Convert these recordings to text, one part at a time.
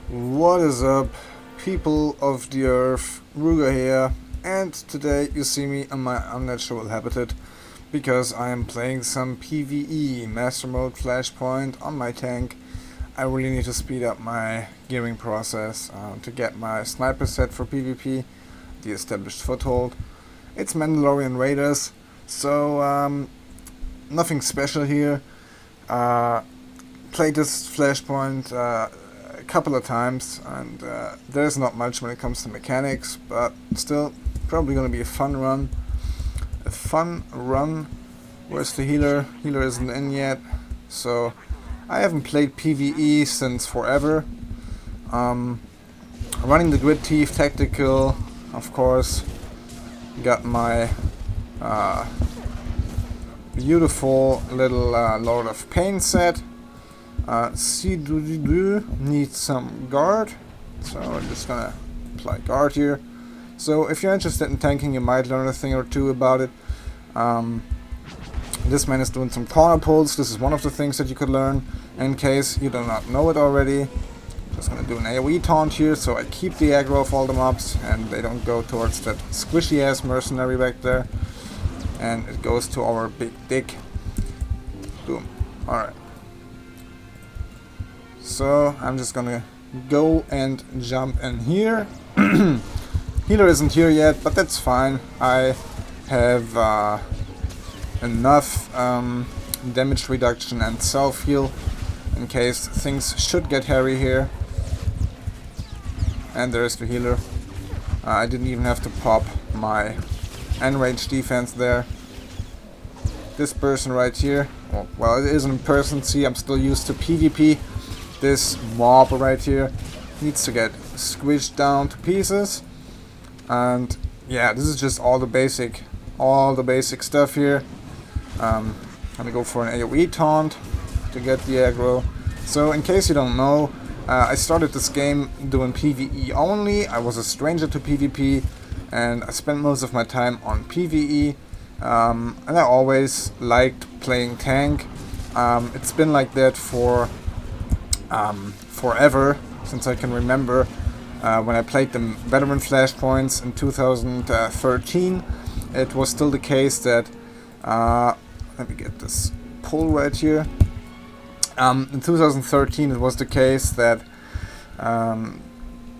What is up, people of the earth? Ruger here, and today you see me on my unnatural habitat because I am playing some PvE Master Mode Flashpoint on my tank. I really need to speed up my gearing process to get my sniper set for PvP, the established foothold. It's Mandalorian Raiders, so nothing special here. Played this Flashpoint a couple of times, and there's not much when it comes to mechanics, but still probably gonna be a fun run. Where's the healer? Healer isn't in yet, so I haven't played PvE since forever. Running the Grid Thief Tactical, of course. Got my beautiful little Lord of Pain set. SWTOR needs some guard, so I'm just gonna apply guard here. So if you're interested in tanking, you might learn a thing or two about it. This man is doing some corner pulls. This is one of the things that you could learn in case you do not know it already. Just gonna do an AoE taunt here, so I keep the aggro of all the mobs and they don't go towards that squishy ass mercenary back there. And it goes to our big dick. Boom. Alright. So I'm just gonna go and jump in here. Healer isn't here yet, but that's fine. I have enough damage reduction and self-heal in case things should get hairy here. And there's the healer. I didn't even have to pop my enraged defense there. This person right here, well, it isn't a person, see, I'm still used to PvP. This mob right here needs to get squished down to pieces, and yeah, this is just all the basic stuff here. I'm gonna go for an AoE taunt to get the aggro. So in case you don't know, I started this game doing PvE only. I was a stranger to PvP, and I spent most of my time on PvE, and I always liked playing tank. It's been like that for forever, since I can remember. When I played the veteran flashpoints in 2013, it was still the case that let me get this pull right here. In 2013 it was the case that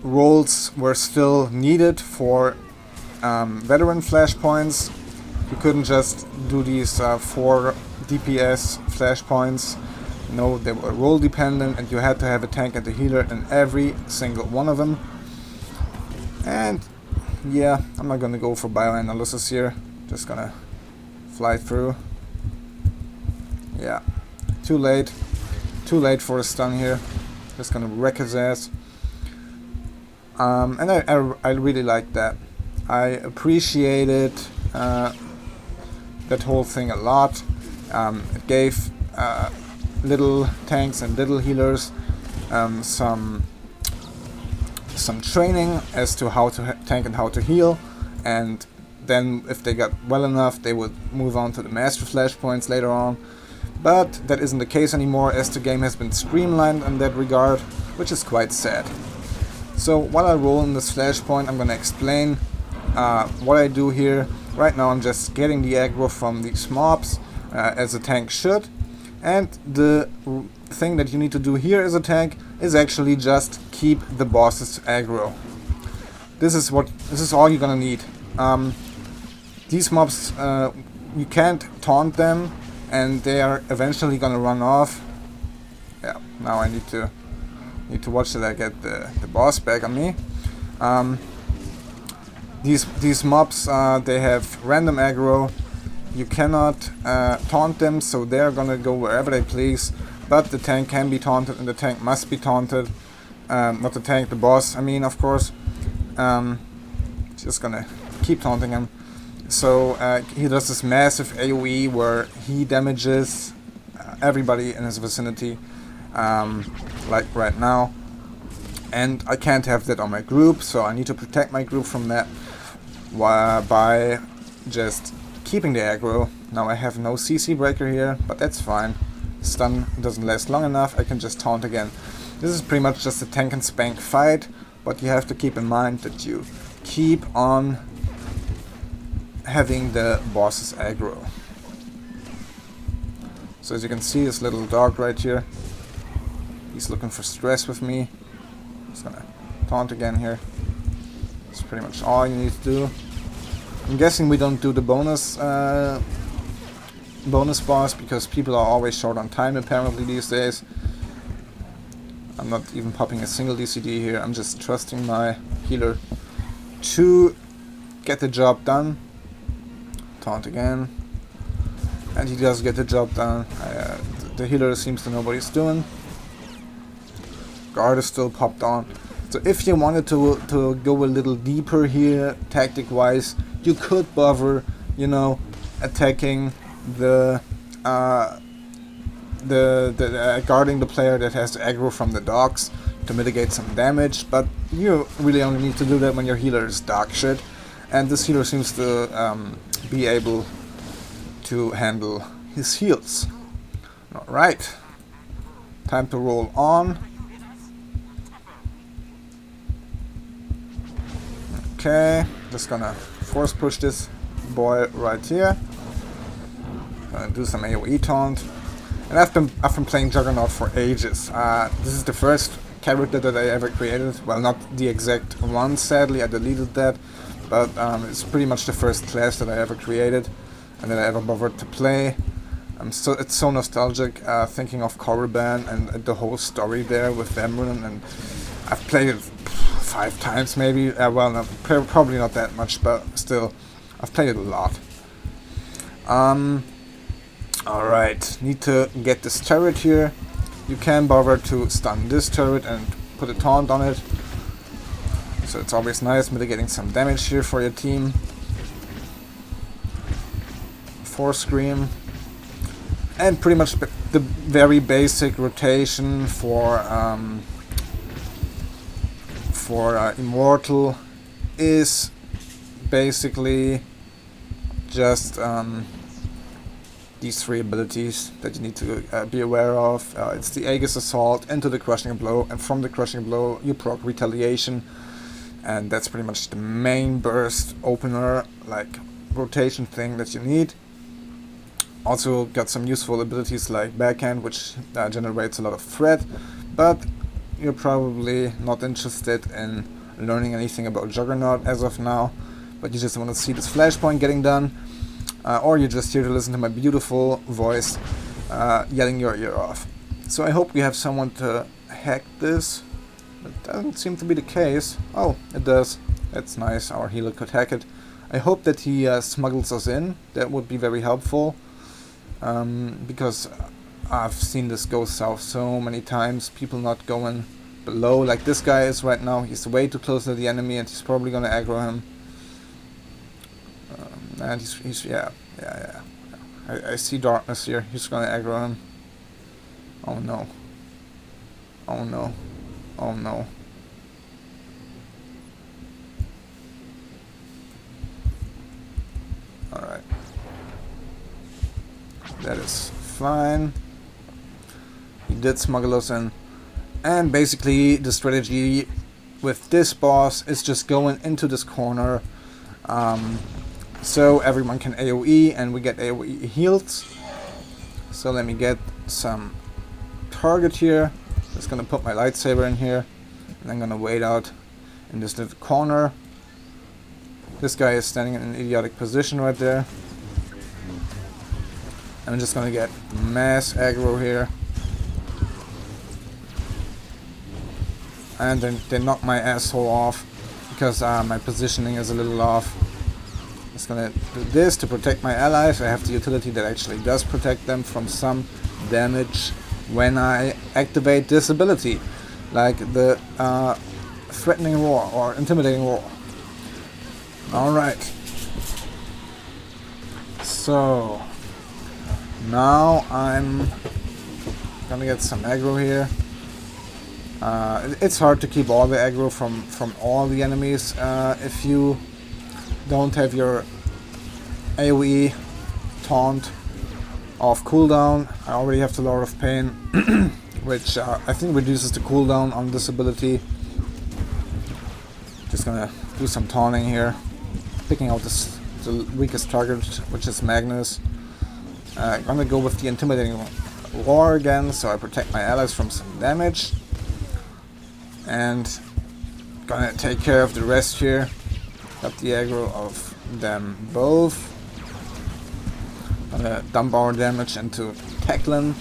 roles were still needed for veteran flashpoints. You couldn't just do these 4 DPS flashpoints. No, they were role dependent, and you had to have a tank and a healer in every single one of them. And yeah, I'm not gonna go for bioanalysis here, just gonna fly through. Yeah, too late for a stun here, just gonna wreck his ass. And I really like that. I appreciated that whole thing a lot. It gave little tanks and little healers some training as to how to tank and how to heal, and then if they got well enough they would move on to the master flashpoints later on. But that isn't the case anymore, as the game has been streamlined in that regard, which is quite sad. So while I roll in this flashpoint, I'm gonna explain what I do here. Right now I'm just getting the aggro from these mobs, as a tank should. And the thing that you need to do here as a tank is actually just keep the boss's aggro. This is all you're gonna need. These mobs, you can't taunt them, and they are eventually gonna run off. Yeah, now I need to watch that I get the boss back on me. These mobs, they have random aggro. You cannot taunt them, so they're gonna go wherever they please. But the tank can be taunted, and the tank must be taunted. Not the tank, the boss, I mean, of course. Just gonna keep taunting him. So he does this massive AoE where he damages everybody in his vicinity, like right now. And I can't have that on my group, so I need to protect my group from that by just keeping the aggro. Now I have no CC breaker here, but that's fine. Stun doesn't last long enough, I can just taunt again. This is pretty much just a tank and spank fight, but you have to keep in mind that you keep on having the boss's aggro. So as you can see, this little dog right here, he's looking for stress with me. Just gonna taunt again here. That's pretty much all you need to do. I'm guessing we don't do the bonus boss because people are always short on time apparently these days. I'm not even popping a single DCD here, I'm just trusting my healer to get the job done. Taunt again. And he does get the job done. The healer seems to know what he's doing. Guard is still popped on. So if you wanted to go a little deeper here, tactic-wise, you could bother, you know, attacking the guarding the player that has the aggro from the dogs to mitigate some damage, but you really only need to do that when your healer is dog shit, and this healer seems to be able to handle his heals. Alright, time to roll on. Okay, just gonna force push this boy right here. Gonna do some AoE taunt. And I've been playing Juggernaut for ages. This is the first character that I ever created. Well, not the exact one, sadly, I deleted that. But it's pretty much the first class that I ever created and that I ever bothered to play. It's so nostalgic, thinking of Korriban and the whole story there with Vemrun, and I've played it 5 times maybe. Well, no, probably not that much, but still, I've played it a lot. Alright, need to get this turret here. You can bother to stun this turret and put a taunt on it. So it's always nice mitigating some damage here for your team. Force Scream. And pretty much the very basic rotation for Immortal is basically just these 3 abilities that you need to be aware of. It's the Aegis Assault into the Crushing Blow, and from the Crushing Blow you proc Retaliation, and that's pretty much the main burst opener, like rotation thing that you need. Also got some useful abilities like Backhand, which generates a lot of threat, but you're probably not interested in learning anything about Juggernaut as of now, but you just want to see this flashpoint getting done. Or you're just here to listen to my beautiful voice yelling your ear off. So I hope we have someone to hack this. It doesn't seem to be the case. Oh, it does. That's nice, our healer could hack it. I hope that he smuggles us in. That would be very helpful. Because I've seen this go south so many times. People not going below like this guy is right now. He's way too close to the enemy and he's probably gonna aggro him. And he's yeah. I see darkness here. He's gonna aggro him. Oh no. Oh no. Oh no. Alright. That is fine. He did smuggle us in. And basically the strategy with this boss is just going into this corner. So everyone can AoE and we get AoE heals. So let me get some target here. Just gonna put my lightsaber in here. And I'm gonna wait out in this little corner. This guy is standing in an idiotic position right there. I'm just gonna get mass aggro here. And then they knock my asshole off because my positioning is a little off. Just gonna do this to protect my allies. I have the utility that actually does protect them from some damage when I activate this ability, like the threatening roar or intimidating roar. Alright. So now I'm gonna get some aggro here. It's hard to keep all the aggro from all the enemies if you don't have your AoE taunt off cooldown. I already have the Lord of Pain which I think reduces the cooldown on this ability. Just gonna do some taunting here, picking out the weakest target, which is Magnus. Gonna go with the intimidating roar again, so I protect my allies from some damage. And gonna take care of the rest here. Got the aggro of them both. Gonna dump our damage into Teclan.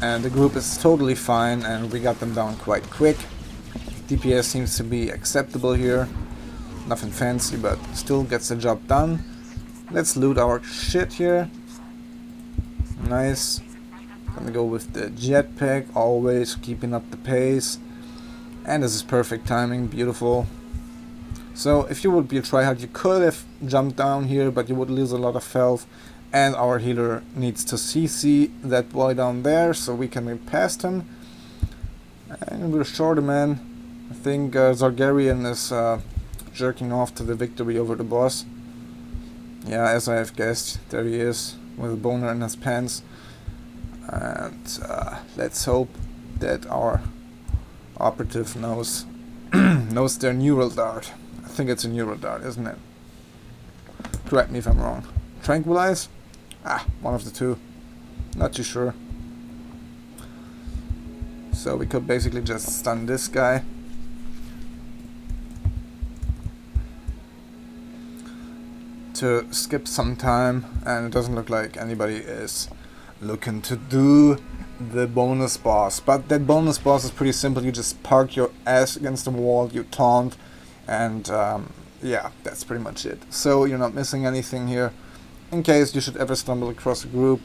And the group is totally fine, and we got them down quite quick. DPS seems to be acceptable here. Nothing fancy, but still gets the job done. Let's loot our shit here. Nice. Gonna go with the jetpack, always keeping up the pace. And this is perfect timing, beautiful. So if you would be a tryhard, you could have jumped down here, but you would lose a lot of health. And our healer needs to CC that boy down there, so we can move past him. And we're short a man. I think Zargarian is jerking off to the victory over the boss. Yeah, as I have guessed, there he is, with a boner in his pants. And let's hope that our operative knows knows their neural dart. I think it's a neural dart, isn't it? Correct me if I'm wrong. Tranquilize? One of the two. Not too sure. So we could basically just stun this guy. To skip some time, and it doesn't look like anybody is looking to do the bonus boss. But that bonus boss is pretty simple. You just park your ass against the wall, you taunt, and yeah, that's pretty much it. So you're not missing anything here. In case you should ever stumble across a group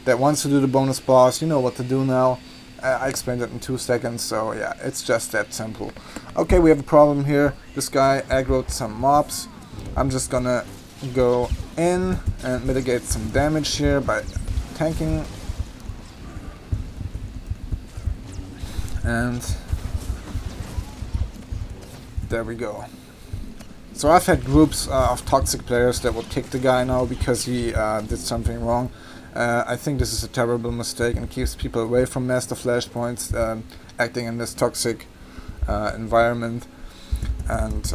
that wants to do the bonus boss, you know what to do now. I explained it in 2 seconds, so yeah, it's just that simple. Okay, we have a problem here. This guy aggroed some mobs. I'm just gonna go in and mitigate some damage here by tanking. And there we go. So I've had groups of toxic players that would kick the guy now because he did something wrong. I think this is a terrible mistake and keeps people away from master flashpoints, acting in this toxic environment. And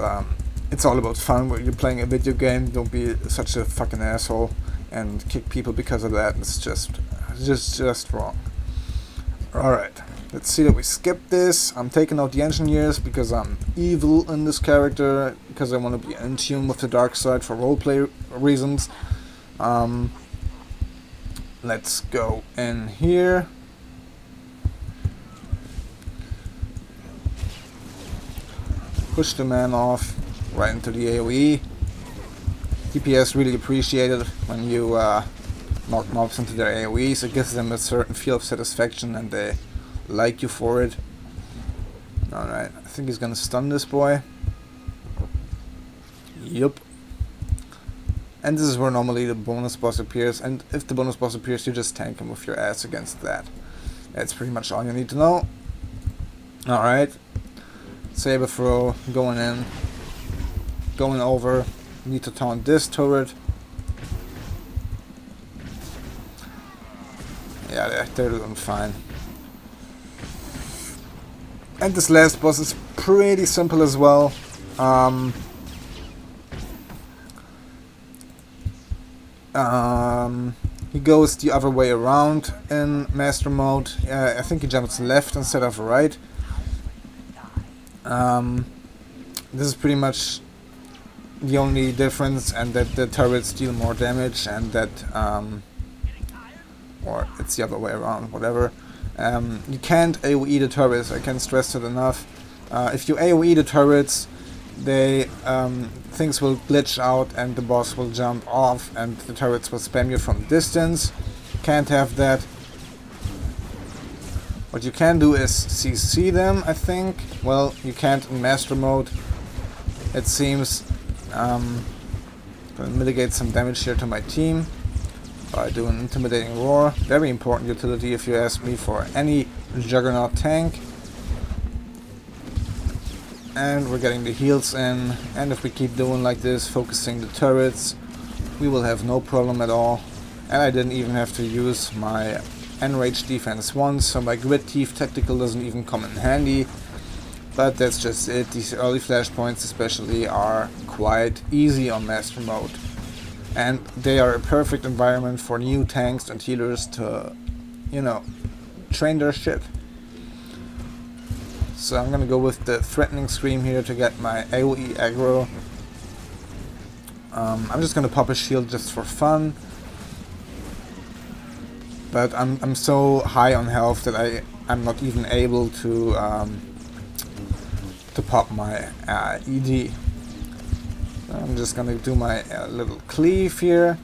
it's all about fun. When you're playing a video game, don't be such a fucking asshole and kick people because of that. It's just wrong. Alright, let's see that we skip this. I'm taking out the engineers because I'm evil in this character, because I want to be in tune with the dark side for roleplay reasons. Let's go in here. Push the man off right into the AoE. DPS really appreciate it when you knock mobs into their AoEs. It gives them a certain feel of satisfaction and they like you for it. Alright, I think he's gonna stun this boy. Yup. And this is where normally the bonus boss appears, and if the bonus boss appears, you just tank him with your ass against that. That's pretty much all you need to know. Alright. Saber throw, going in. Going over. Need to taunt this turret. Yeah, they're doing fine. And this last boss is pretty simple as well. He goes the other way around in Master Mode. I think he jumps left instead of right. This is pretty much the only difference, and that the turrets deal more damage, and that, or it's the other way around, whatever. You can't AoE the turrets, I can't stress it enough. If you AoE the turrets, they things will glitch out and the boss will jump off and the turrets will spam you from distance. Can't have that. What you can do is CC them, I think. Well, you can't in Master Mode, it seems. Gonna mitigate some damage here to my team by doing Intimidating Roar. Very important utility if you ask me for any Juggernaut tank. And we're getting the heals in, and if we keep doing like this, focusing the turrets, we will have no problem at all. And I didn't even have to use my enraged defense once, so my grit thief tactical doesn't even come in handy. But that's just it. These early flashpoints especially are quite easy on Master Mode. And they are a perfect environment for new tanks and healers to, you know, train their shit. So I'm gonna go with the Threatening Scream here to get my AoE aggro. I'm just gonna pop a shield just for fun. But I'm so high on health that I'm not even able to pop my ED. So I'm just gonna do my little cleave here.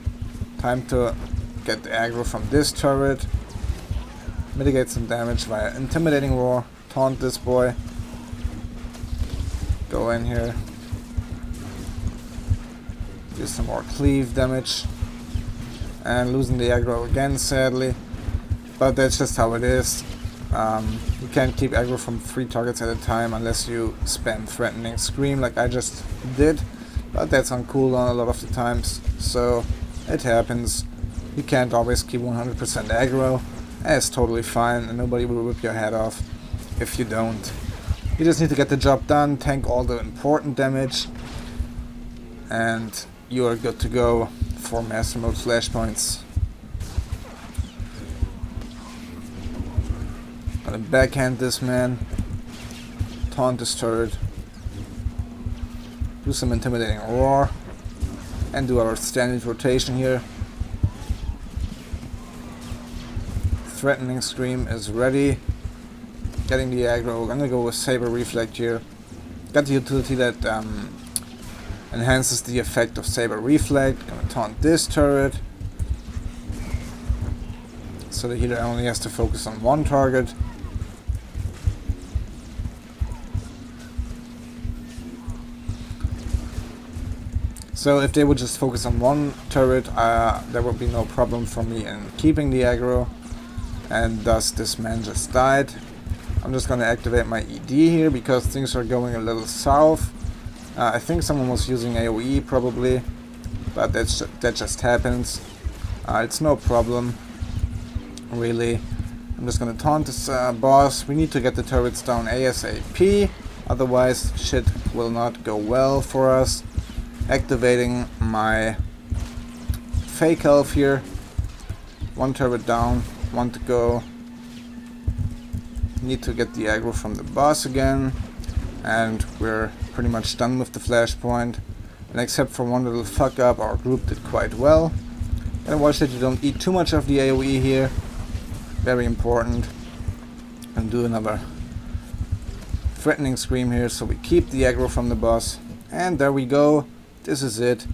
Time to get the aggro from this turret. Mitigate some damage via Intimidating Roar. Taunt this boy. Go in here. Do some more cleave damage. And losing the aggro again, sadly. But that's just how it is. You can't keep aggro from 3 targets at a time unless you spam Threatening Scream like I just did. But that's on cooldown a lot of the times, so it happens. You can't always keep 100% aggro. It's totally fine, and nobody will rip your head off if you don't. You just need to get the job done, tank all the important damage, and you are good to go for Master Mode flashpoints. Gonna backhand this man, taunt this turret, do some Intimidating Roar, and do our standard rotation here. Threatening Scream is ready. Getting the aggro. I'm gonna go with Saber Reflect here. Got the utility that enhances the effect of Saber Reflect. Gonna taunt this turret. So the healer only has to focus on one target. So if they would just focus on one turret, there would be no problem for me in keeping the aggro. And thus this man just died. I'm just gonna activate my ED here because things are going a little south. I think someone was using AoE probably, but that just happens. It's no problem, really. I'm just gonna taunt this boss. We need to get the turrets down ASAP, otherwise shit will not go well for us. Activating my Fake Elf here. One turret down, one to go. Need to get the aggro from the boss again, and we're pretty much done with the flashpoint. And except for one little fuck up, our group did quite well. And watch that you don't eat too much of the AoE here. Very important. And do another Threatening Scream here so we keep the aggro from the boss. And there we go. This is it.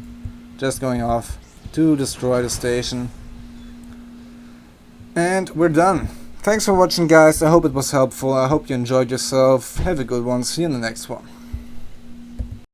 Just going off to destroy the station. And we're done. Thanks for watching, guys. I hope it was helpful. I hope you enjoyed yourself. Have a good one. See you in the next one.